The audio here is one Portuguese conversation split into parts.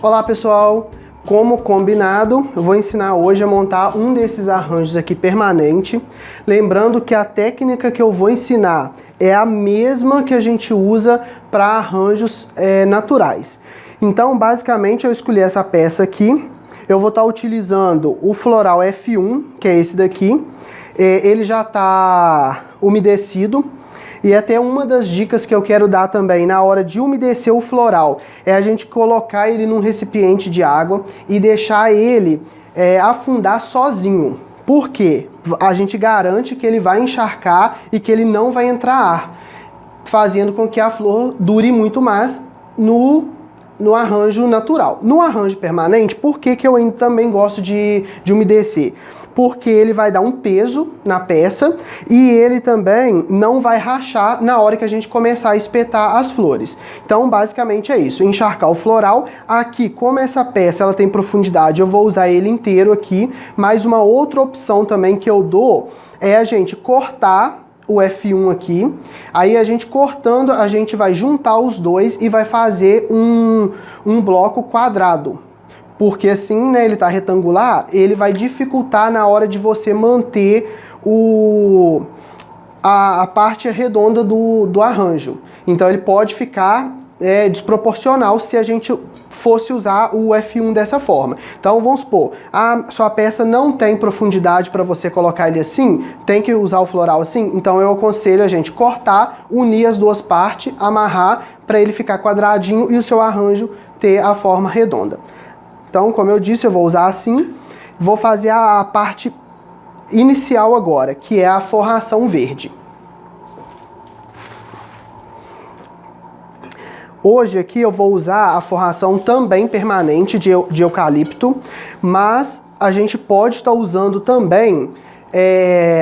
Olá pessoal, como combinado, eu vou ensinar hoje a montar um desses arranjos aqui permanente. Lembrando que a técnica que eu vou ensinar é a mesma que a gente usa para arranjos naturais. Então basicamente eu escolhi essa peça aqui, eu vou estar utilizando o floral F1, que é esse daqui. Ele já está umedecido. E até uma das dicas que eu quero dar também na hora de umedecer o floral é a gente colocar ele num recipiente de água e deixar ele afundar sozinho. Por quê? A gente garante que ele vai encharcar e que ele não vai entrar ar, fazendo com que a flor dure muito mais no arranjo natural. No arranjo permanente, por que eu ainda também gosto de umedecer? Porque ele vai dar um peso na peça e ele também não vai rachar na hora que a gente começar a espetar as flores. Então, basicamente é isso, encharcar o floral. Aqui, como essa peça ela tem profundidade, eu vou usar ele inteiro aqui, mas uma outra opção também que eu dou é a gente cortar o F1 aqui, aí a gente cortando, a gente vai juntar os dois e vai fazer um bloco quadrado. Porque assim, né, ele tá retangular, ele vai dificultar na hora de você manter a parte redonda do arranjo. Então ele pode ficar desproporcional se a gente fosse usar o F1 dessa forma. Então vamos supor, a sua peça não tem profundidade para você colocar ele assim, tem que usar o floral assim, então eu aconselho a gente cortar, unir as duas partes, amarrar para ele ficar quadradinho e o seu arranjo ter a forma redonda. Então, como eu disse, eu vou usar assim, vou fazer a parte inicial agora, que é a forração verde. Hoje aqui eu vou usar a forração também permanente de eucalipto, mas a gente pode estar usando também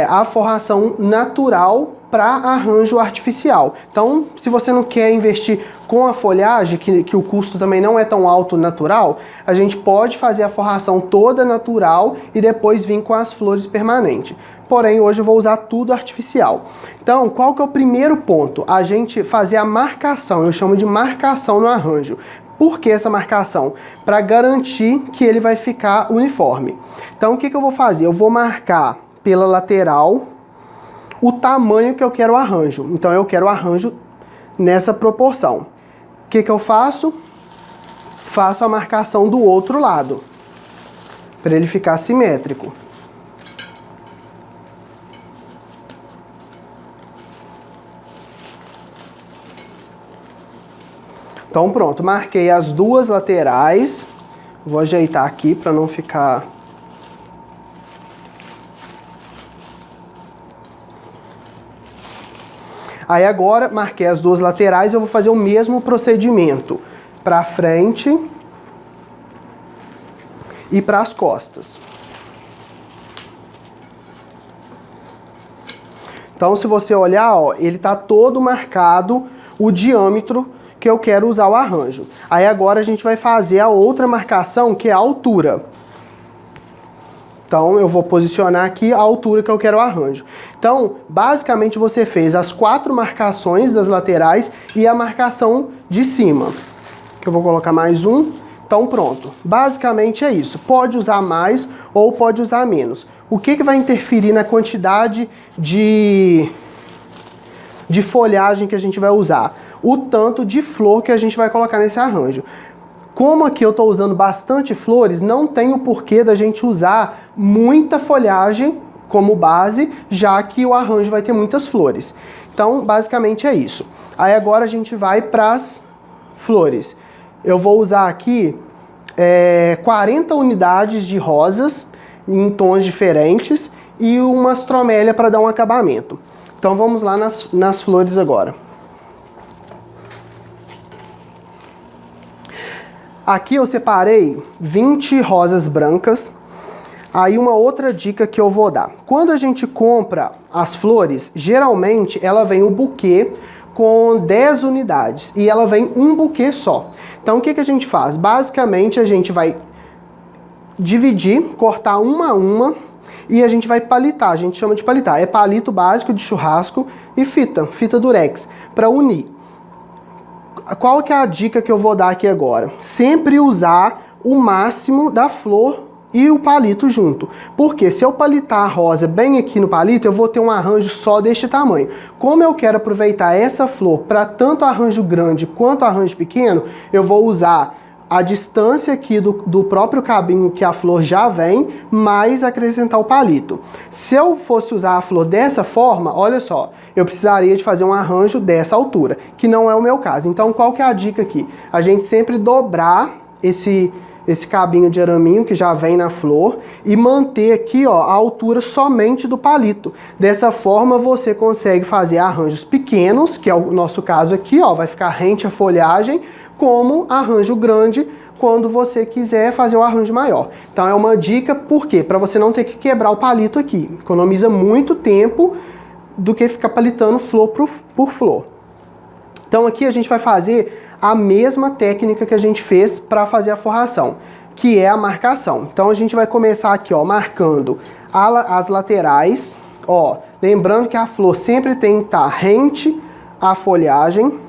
a forração natural para arranjo artificial. Então, se você não quer investir com a folhagem, que o custo também não é tão alto natural, a gente pode fazer a forração toda natural e depois vir com as flores permanentes. Porém, hoje eu vou usar tudo artificial. Então, qual que é o primeiro ponto? A gente fazer a marcação, eu chamo de marcação no arranjo. Por que essa marcação? Para garantir que ele vai ficar uniforme. Então, o que eu vou fazer? Eu vou marcar pela lateral o tamanho que eu quero o arranjo. Então, eu quero o arranjo nessa proporção. O que eu faço? Faço a marcação do outro lado, para ele ficar simétrico. Então pronto, marquei as duas laterais. Vou ajeitar aqui para não ficar... Aí agora, marquei as duas laterais, eu vou fazer o mesmo procedimento para frente e para as costas. Então, se você olhar, ó, ele está todo marcado o diâmetro que eu quero usar o arranjo. Aí agora a gente vai fazer a outra marcação, que é a altura. Então, eu vou posicionar aqui a altura que eu quero o arranjo. Então, basicamente você fez as 4 marcações das laterais e a marcação de cima. Que eu vou colocar mais um. Então, pronto. Basicamente é isso. Pode usar mais ou pode usar menos. O que vai interferir na quantidade de folhagem que a gente vai usar? O tanto de flor que a gente vai colocar nesse arranjo. Como aqui eu estou usando bastante flores, não tem o porquê da gente usar muita folhagem como base, já que o arranjo vai ter muitas flores. Então, basicamente é isso. Aí agora a gente vai para as flores. Eu vou usar aqui 40 unidades de rosas em tons diferentes e uma astromélia para dar um acabamento. Então vamos lá nas flores agora. Aqui eu separei 20 rosas brancas. Aí uma outra dica que eu vou dar. Quando a gente compra as flores, geralmente ela vem o buquê com 10 unidades e ela vem um buquê só. Então o que a gente faz? Basicamente a gente vai dividir, cortar uma a uma e a gente vai palitar. A gente chama de palitar. É palito básico de churrasco e fita durex para unir. qual que é a dica que eu vou dar aqui agora? Sempre usar o máximo da flor e o palito junto. Porque se eu palitar a rosa bem aqui no palito, eu vou ter um arranjo só deste tamanho. Como eu quero aproveitar essa flor para tanto arranjo grande quanto arranjo pequeno, eu vou usar a distância aqui do próprio cabinho que a flor já vem, mais acrescentar o palito. Se eu fosse usar a flor dessa forma, olha só, eu precisaria de fazer um arranjo dessa altura, que não é o meu caso. Então, qual que é a dica aqui? A gente sempre dobrar esse cabinho de araminho que já vem na flor e manter aqui, ó, a altura somente do palito. Dessa forma você consegue fazer arranjos pequenos, que é o nosso caso aqui, ó, vai ficar rente a folhagem, como arranjo grande quando você quiser fazer o arranjo maior. Então é uma dica, por quê? Para você não ter que quebrar o palito aqui. Economiza muito tempo do que ficar palitando flor por flor. Então aqui a gente vai fazer a mesma técnica que a gente fez para fazer a forração, que é a marcação. Então a gente vai começar aqui, ó, marcando as laterais, ó, lembrando que a flor sempre tem que estar rente à folhagem.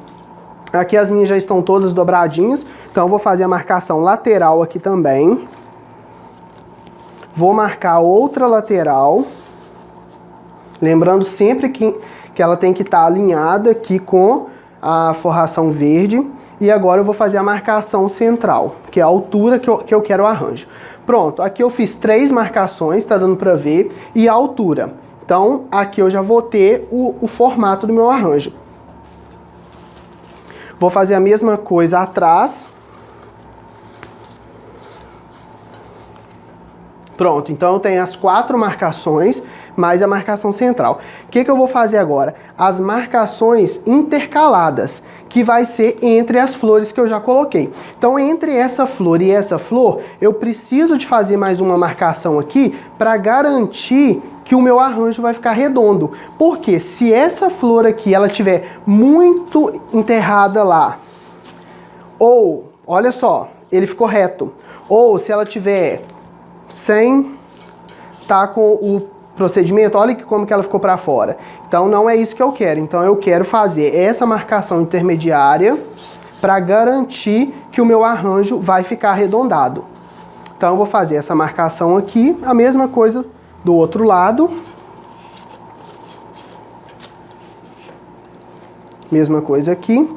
Aqui as minhas já estão todas dobradinhas, então eu vou fazer a marcação lateral aqui também. Vou marcar outra lateral, lembrando sempre que ela tem que estar alinhada aqui com a forração verde. E agora eu vou fazer a marcação central, que é a altura que eu quero o arranjo. Pronto, aqui eu fiz 3 marcações, tá dando pra ver, e a altura. Então aqui eu já vou ter o formato do meu arranjo. Vou fazer a mesma coisa atrás. Pronto, então eu tenho as 4 marcações, mais a marcação central. O que eu vou fazer agora? As marcações intercaladas, que vai ser entre as flores que eu já coloquei. Então, entre essa flor e essa flor, eu preciso de fazer mais uma marcação aqui para garantir que o meu arranjo vai ficar redondo. Porque se essa flor aqui, ela tiver muito enterrada lá, ou, olha só, ele ficou reto, ou se ela tiver sem tá com o procedimento, olha como que ela ficou para fora. Então não é isso que eu quero. Então eu quero fazer essa marcação intermediária para garantir que o meu arranjo vai ficar arredondado. Então eu vou fazer essa marcação aqui, a mesma coisa do outro lado. Mesma coisa aqui.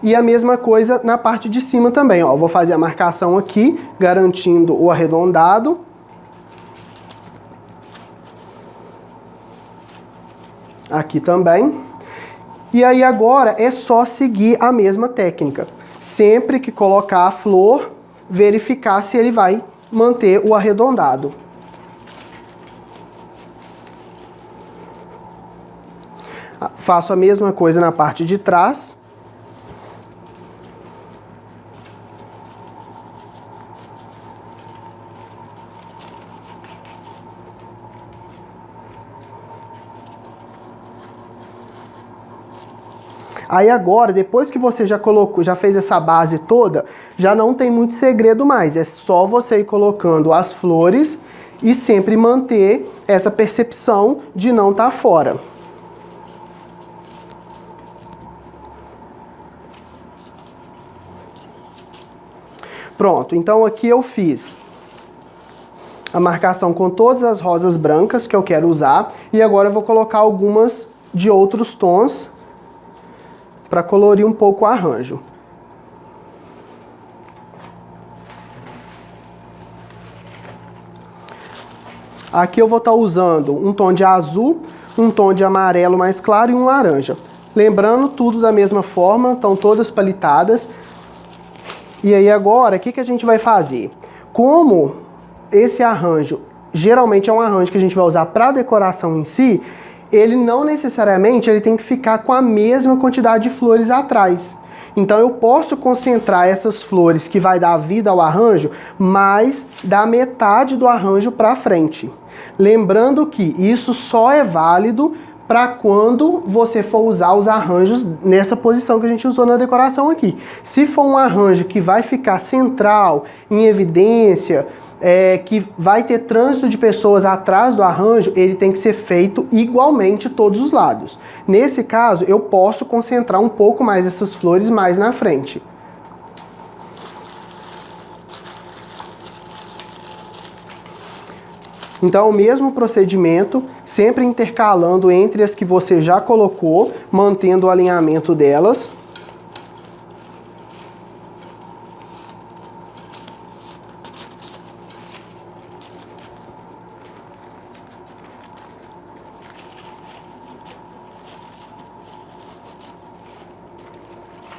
E a mesma coisa na parte de cima também, ó. Vou fazer a marcação aqui, garantindo o arredondado. Aqui também. E aí agora é só seguir a mesma técnica. Sempre que colocar a flor, verificar se ele vai manter o arredondado. Faço a mesma coisa na parte de trás. Aí agora, depois que você já colocou, já fez essa base toda, já não tem muito segredo mais. É só você ir colocando as flores e sempre manter essa percepção de não estar fora. Pronto, então aqui eu fiz a marcação com todas as rosas brancas que eu quero usar. E agora eu vou colocar algumas de outros tons para colorir um pouco o arranjo. Aqui eu vou estar usando um tom de azul, um tom de amarelo mais claro e um laranja. Lembrando, tudo da mesma forma, estão todas palitadas. E aí agora, o que a gente vai fazer? Como esse arranjo geralmente é um arranjo que a gente vai usar para decoração em si, ele não necessariamente ele tem que ficar com a mesma quantidade de flores atrás. Então eu posso concentrar essas flores que vai dar vida ao arranjo, mais da metade do arranjo para frente. Lembrando que isso só é válido para quando você for usar os arranjos nessa posição que a gente usou na decoração aqui. Se for um arranjo que vai ficar central, em evidência, que vai ter trânsito de pessoas atrás do arranjo, ele tem que ser feito igualmente todos os lados. Nesse caso, eu posso concentrar um pouco mais essas flores mais na frente. Então, o mesmo procedimento, sempre intercalando entre as que você já colocou, mantendo o alinhamento delas.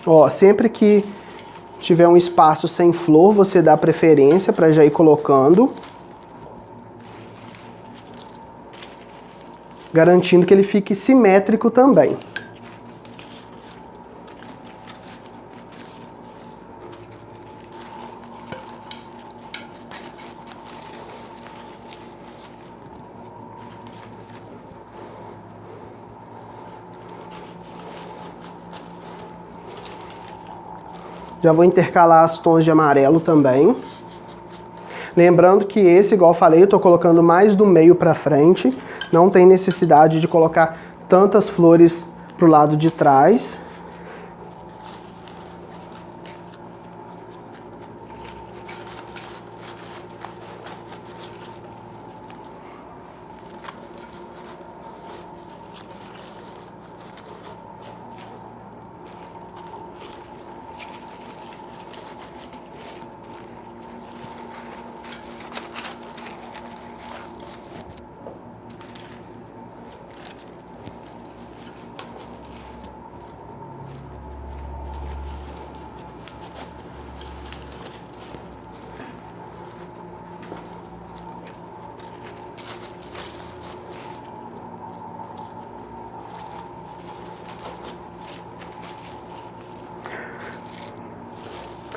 Ó, sempre que tiver um espaço sem flor, você dá preferência para já ir colocando, garantindo que ele fique simétrico também. Já vou intercalar as tons de amarelo também. Lembrando que esse, igual eu falei, eu tô colocando mais do meio para frente. Não tem necessidade de colocar tantas flores pro lado de trás.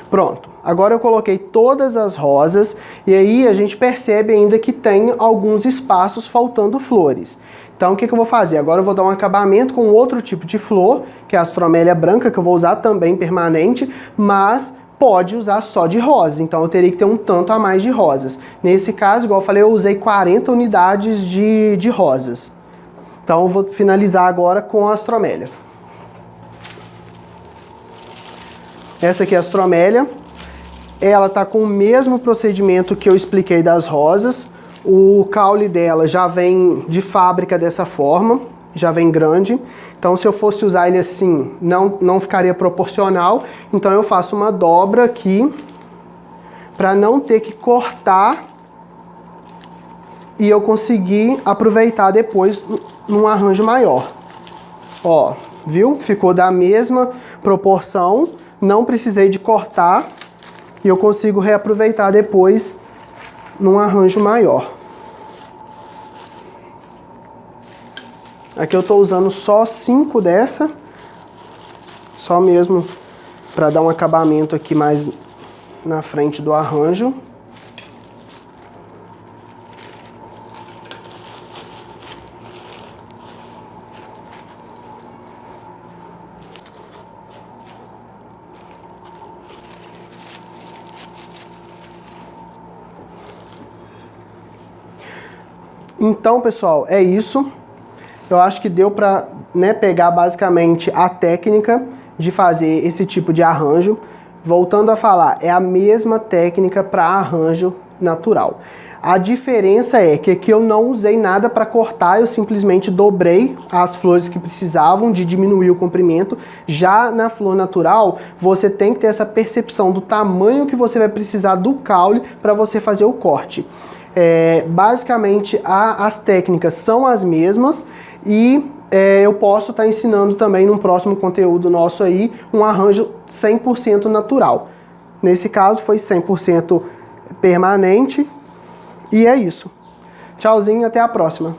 Pronto, agora eu coloquei todas as rosas e aí a gente percebe ainda que tem alguns espaços faltando flores. Então o que eu vou fazer? Agora eu vou dar um acabamento com outro tipo de flor, que é a astromélia branca, que eu vou usar também permanente, mas pode usar só de rosas, então eu teria que ter um tanto a mais de rosas. Nesse caso, igual eu falei, eu usei 40 unidades de rosas. Então eu vou finalizar agora com a astromélia. Essa aqui é a astromélia, ela tá com o mesmo procedimento que eu expliquei das rosas. O caule dela já vem de fábrica dessa forma, já vem grande. Então se eu fosse usar ele assim, não ficaria proporcional. Então eu faço uma dobra aqui, para não ter que cortar e eu conseguir aproveitar depois num arranjo maior. Ó, viu? Ficou da mesma proporção. Não precisei de cortar e eu consigo reaproveitar depois num arranjo maior. Aqui eu estou usando só 5 dessa, só mesmo para dar um acabamento aqui mais na frente do arranjo. Então, pessoal, é isso. Eu acho que deu para, né, pegar basicamente a técnica de fazer esse tipo de arranjo. Voltando a falar, é a mesma técnica para arranjo natural. A diferença é que aqui eu não usei nada para cortar, eu simplesmente dobrei as flores que precisavam de diminuir o comprimento. Já na flor natural, você tem que ter essa percepção do tamanho que você vai precisar do caule para você fazer o corte. Basicamente as técnicas são as mesmas e eu posso estar ensinando também num próximo conteúdo nosso aí um arranjo 100% natural. Nesse caso foi 100% permanente e é isso. Tchauzinho, até a próxima.